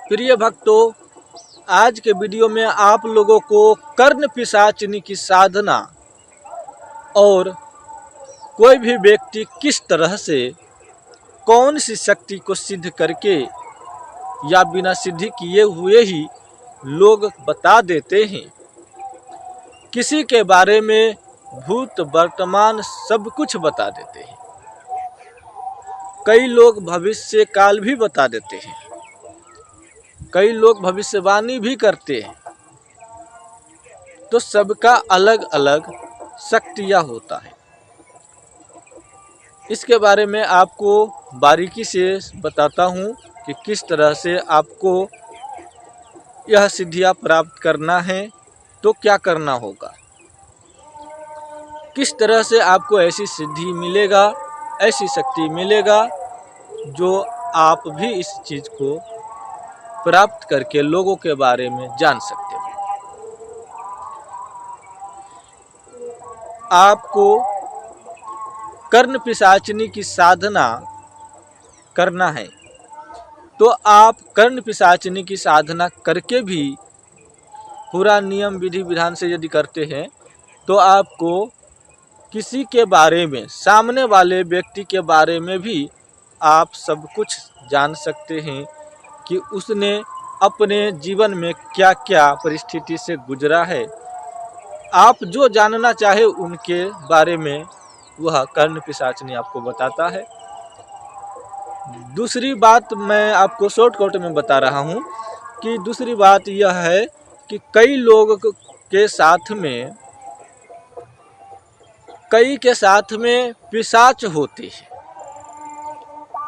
प्रिय भक्तों, आज के वीडियो में आप लोगों को कर्ण पिशाचिनी की साधना और कोई भी व्यक्ति किस तरह से कौन सी शक्ति को सिद्ध करके या बिना सिद्धि किए हुए ही लोग बता देते हैं। किसी के बारे में भूत वर्तमान सब कुछ बता देते हैं। कई लोग भविष्य काल भी बता देते हैं, कई लोग भविष्यवाणी भी करते हैं। तो सबका अलग अलग शक्तियाँ होता है। इसके बारे में आपको बारीकी से बताता हूँ कि किस तरह से आपको यह सिद्धियाँ प्राप्त करना है, तो क्या करना होगा, किस तरह से आपको ऐसी सिद्धि मिलेगा, ऐसी शक्ति मिलेगा जो आप भी इस चीज़ को प्राप्त करके लोगों के बारे में जान सकते हो। आपको कर्ण पिशाचिनी की साधना करना है, तो आप कर्ण पिशाचिनी की साधना करके भी पूरा नियम विधि विधान से यदि करते हैं तो आपको किसी के बारे में, सामने वाले व्यक्ति के बारे में भी आप सब कुछ जान सकते हैं कि उसने अपने जीवन में क्या क्या परिस्थिति से गुजरा है। आप जो जानना चाहे उनके बारे में वह कर्ण पिशाचिनी आपको बताता है। दूसरी बात मैं आपको शॉर्टकट में बता रहा हूँ कि दूसरी बात यह है कि कई लोग के साथ में पिशाच होते हैं।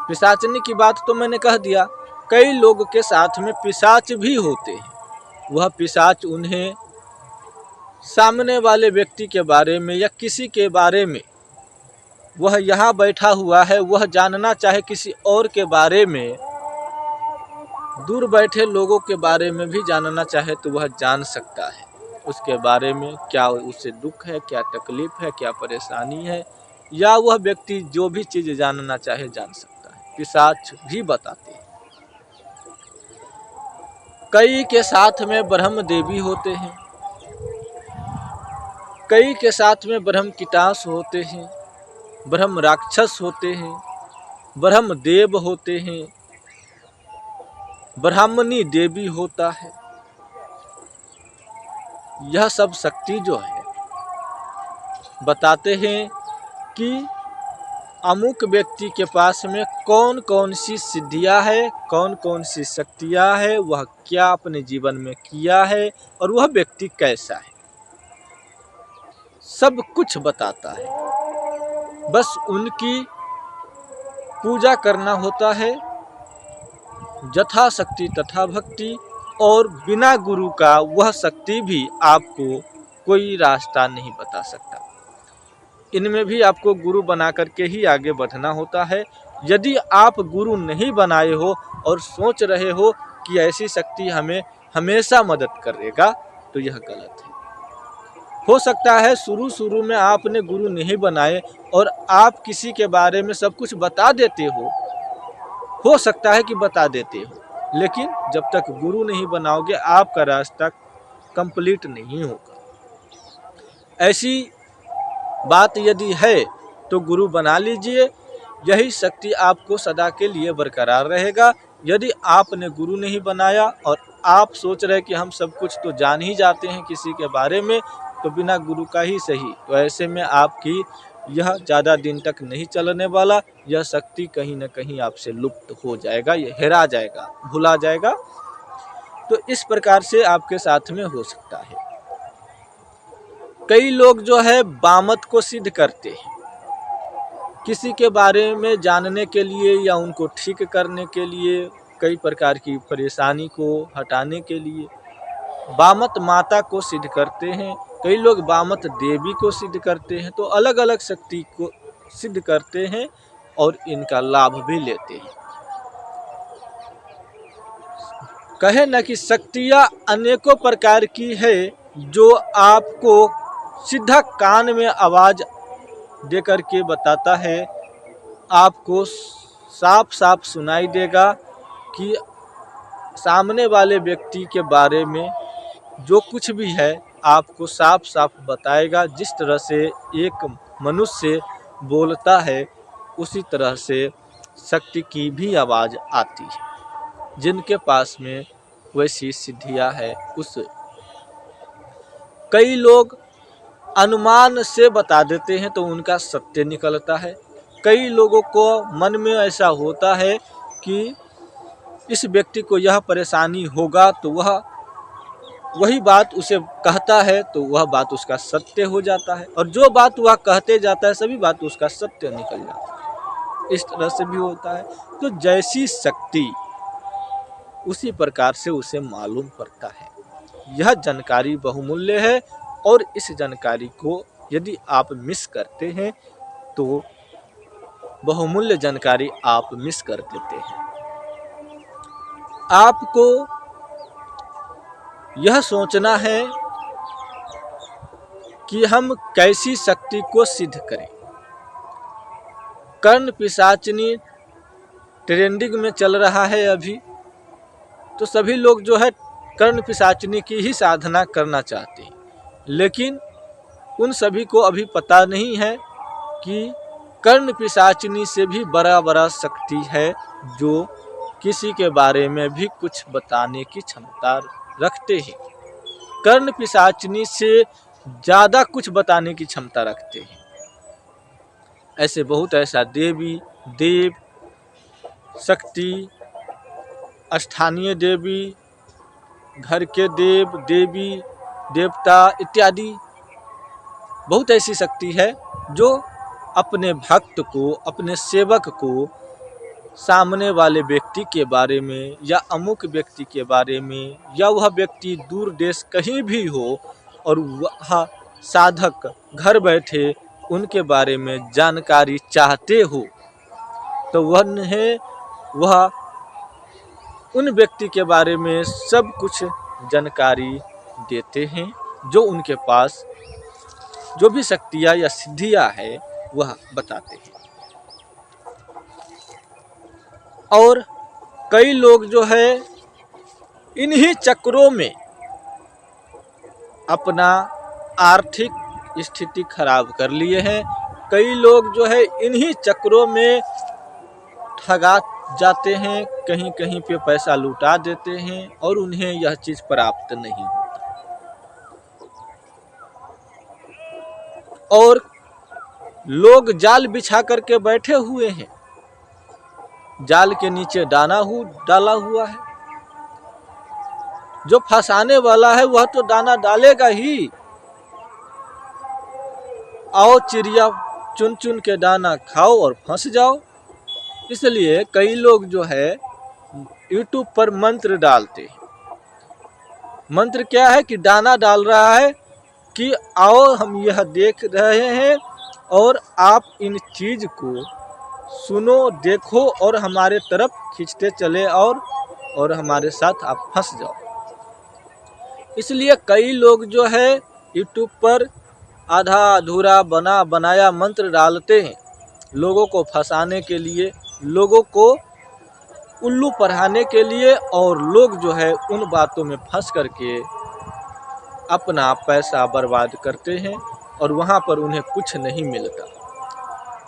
पिशाचिनी की बात तो मैंने कह दिया, कई लोग के साथ में पिशाच भी होते हैं। वह पिशाच उन्हें सामने वाले व्यक्ति के बारे में या किसी के बारे में, वह यहाँ बैठा हुआ है, वह जानना चाहे किसी और के बारे में, दूर बैठे लोगों के बारे में भी जानना चाहे तो वह जान सकता है। उसके बारे में क्या उसे दुख है, क्या तकलीफ है, क्या परेशानी है, या वह व्यक्ति जो भी चीज़ जानना चाहे जान सकता है। पिशाच भी बताते हैं। कई के साथ में ब्रह्म देवी होते हैं, कई के साथ में ब्रह्म कीटास होते हैं, ब्रह्म राक्षस होते हैं, ब्रह्म देव होते हैं, ब्राह्मणी देवी होता है। यह सब शक्ति जो है बताते हैं कि अमुक व्यक्ति के पास में कौन कौन सी सिद्धियां है, कौन कौन सी शक्तियां है, वह क्या अपने जीवन में किया है और वह व्यक्ति कैसा है, सब कुछ बताता है। बस उनकी पूजा करना होता है, यथाशक्ति तथा भक्ति, और बिना गुरु का वह शक्ति भी आपको कोई रास्ता नहीं बता सकता। इनमें भी आपको गुरु बना करके ही आगे बढ़ना होता है। यदि आप गुरु नहीं बनाए हो और सोच रहे हो कि ऐसी शक्ति हमें हमेशा मदद करेगा, तो यह गलत है। हो सकता है शुरू में आपने गुरु नहीं बनाए और आप किसी के बारे में सब कुछ बता देते हो सकता है कि बता देते हो, लेकिन जब तक गुरु नहीं बनाओगे आपका रास्ता कंप्लीट नहीं होगा। ऐसी बात यदि है तो गुरु बना लीजिए, यही शक्ति आपको सदा के लिए बरकरार रहेगा। यदि आपने गुरु नहीं बनाया और आप सोच रहे कि हम सब कुछ तो जान ही जाते हैं किसी के बारे में, तो बिना गुरु का ही सही, तो ऐसे में आपकी यह ज़्यादा दिन तक नहीं चलने वाला। यह शक्ति कहीं न कहीं आपसे लुप्त हो जाएगा, यह हेरा जाएगा, भुला जाएगा। तो इस प्रकार से आपके साथ में हो सकता है। कई लोग जो है बामत को सिद्ध करते हैं, किसी के बारे में जानने के लिए या उनको ठीक करने के लिए, कई प्रकार की परेशानी को हटाने के लिए बामत माता को सिद्ध करते हैं। कई लोग बामत देवी को सिद्ध करते हैं। तो अलग अलग शक्ति को सिद्ध करते हैं और इनका लाभ भी लेते हैं। कहे न कि शक्तियाँ अनेकों प्रकार की है, जो आपको सीधा कान में आवाज़ दे करके बताता है। आपको साफ साफ सुनाई देगा कि सामने वाले व्यक्ति के बारे में जो कुछ भी है आपको साफ साफ बताएगा। जिस तरह से एक मनुष्य बोलता है उसी तरह से शक्ति की भी आवाज़ आती है। जिनके पास में वैसी सिद्धियां है उस कई लोग अनुमान से बता देते हैं तो उनका सत्य निकलता है। कई लोगों को मन में ऐसा होता है कि इस व्यक्ति को यह परेशानी होगा तो वह वही बात उसे कहता है तो वह बात उसका सत्य हो जाता है, और जो बात वह कहते जाता है सभी बात उसका सत्य निकल जाता है। इस तरह से भी होता है। तो जैसी शक्ति उसी प्रकार से उसे मालूम पड़ता है। यह जानकारी बहुमूल्य है और इस जानकारी को यदि आप मिस करते हैं तो बहुमूल्य जानकारी आप मिस कर देते हैं। आपको यह सोचना है कि हम कैसी शक्ति को सिद्ध करें। कर्ण पिशाचिनी ट्रेंडिंग में चल रहा है अभी, तो सभी लोग जो है कर्ण पिशाचिनी की ही साधना करना चाहते हैं, लेकिन उन सभी को अभी पता नहीं है कि कर्ण पिशाचिनी से भी बड़ा शक्ति है जो किसी के बारे में भी कुछ बताने की क्षमता रखते हैं। कर्ण पिशाचिनी से ज़्यादा कुछ बताने की क्षमता रखते हैं। ऐसे बहुत ऐसा देवी देव शक्ति, स्थानीय देवी, घर के देव देवी देवता इत्यादि बहुत ऐसी शक्ति है जो अपने भक्त को, अपने सेवक को सामने वाले व्यक्ति के बारे में या अमुक व्यक्ति के बारे में, या वह व्यक्ति दूर देश कहीं भी हो और वह साधक घर बैठे उनके बारे में जानकारी चाहते हो तो वह उन व्यक्ति के बारे में सब कुछ जानकारी देते हैं। जो उनके पास जो भी शक्तियाँ या सिद्धियाँ है वह बताते हैं। और कई लोग जो है इन्हीं चक्रों में अपना आर्थिक स्थिति खराब कर लिए हैं। कई लोग जो है इन्हीं चक्रों में ठगा जाते हैं, कहीं कहीं पे पैसा लुटा देते हैं और उन्हें यह चीज़ प्राप्त नहीं होता। और लोग जाल बिछा करके बैठे हुए हैं, जाल के नीचे दाना डाला हुआ है। जो फंसाने वाला है वह तो दाना डालेगा ही। आओ चिड़िया चुन चुन के दाना खाओ और फंस जाओ। इसलिए कई लोग जो है YouTube पर मंत्र डालते हैं। मंत्र क्या है कि दाना डाल रहा है कि आओ हम यह देख रहे हैं और आप इन चीज को सुनो, देखो और हमारे तरफ खींचते चले और हमारे साथ आप फंस जाओ। इसलिए कई लोग जो है YouTube पर आधा अधूरा बनाया मंत्र डालते हैं लोगों को फंसाने के लिए, लोगों को उल्लू पढ़ाने के लिए, और लोग जो है उन बातों में फंस करके अपना पैसा बर्बाद करते हैं और वहाँ पर उन्हें कुछ नहीं मिलता।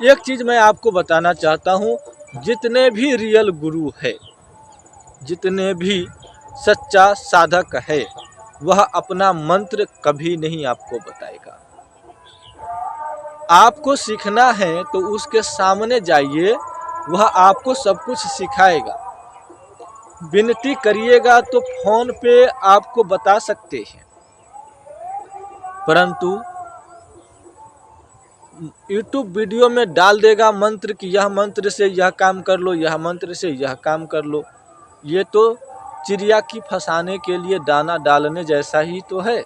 एक चीज़ मैं आपको बताना चाहता हूँ, जितने भी रियल गुरु है, जितने भी सच्चा साधक है, वह अपना मंत्र कभी नहीं आपको बताएगा। आपको सीखना है तो उसके सामने जाइए, वह आपको सब कुछ सिखाएगा। विनती करिएगा तो फोन पे आपको बता सकते हैं, परंतु YouTube वीडियो में डाल देगा मंत्र कि यह मंत्र से यह काम कर लो, यह मंत्र से यह काम कर लो। ये तो चिड़िया की फंसाने के लिए दाना डालने जैसा ही तो है।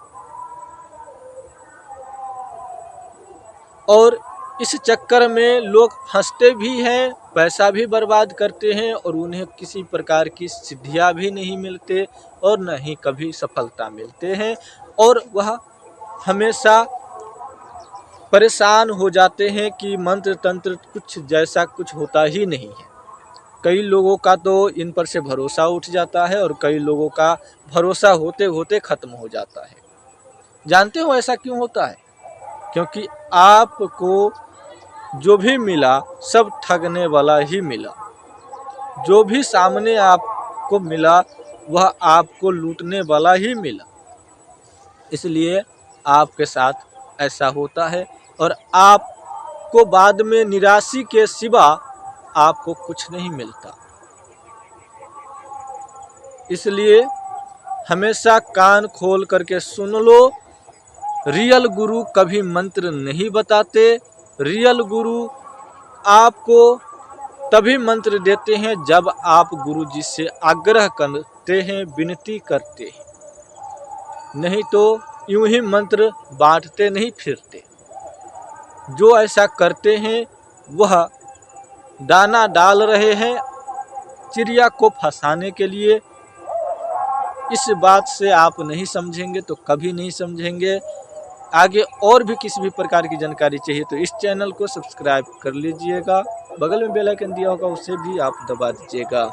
और इस चक्कर में लोग फंसते भी हैं, पैसा भी बर्बाद करते हैं और उन्हें किसी प्रकार की सिद्धियां भी नहीं मिलते और न ही कभी सफलता मिलते हैं, और वह हमेशा परेशान हो जाते हैं कि मंत्र तंत्र कुछ जैसा कुछ होता ही नहीं है। कई लोगों का तो इन पर से भरोसा उठ जाता है और कई लोगों का भरोसा होते होते ख़त्म हो जाता है। जानते हो ऐसा क्यों होता है? क्योंकि आपको जो भी मिला सब ठगने वाला ही मिला। जो भी सामने आपको मिला वह आपको लूटने वाला ही मिला। इसलिए आपके साथ ऐसा होता है और आपको बाद में निराशा के सिवा आपको कुछ नहीं मिलता। इसलिए हमेशा कान खोल करके सुन लो, रियल गुरु कभी मंत्र नहीं बताते। रियल गुरु आपको तभी मंत्र देते हैं जब आप गुरु जी से आग्रह करते हैं, विनती करते हैं। नहीं तो यूं ही मंत्र बांटते नहीं फिरते। जो ऐसा करते हैं वह दाना डाल रहे हैं चिड़िया को फंसाने के लिए। इस बात से आप नहीं समझेंगे तो कभी नहीं समझेंगे। आगे और भी किसी भी प्रकार की जानकारी चाहिए तो इस चैनल को सब्सक्राइब कर लीजिएगा। बगल में बेल आइकन दिया होगा उसे भी आप दबा दीजिएगा।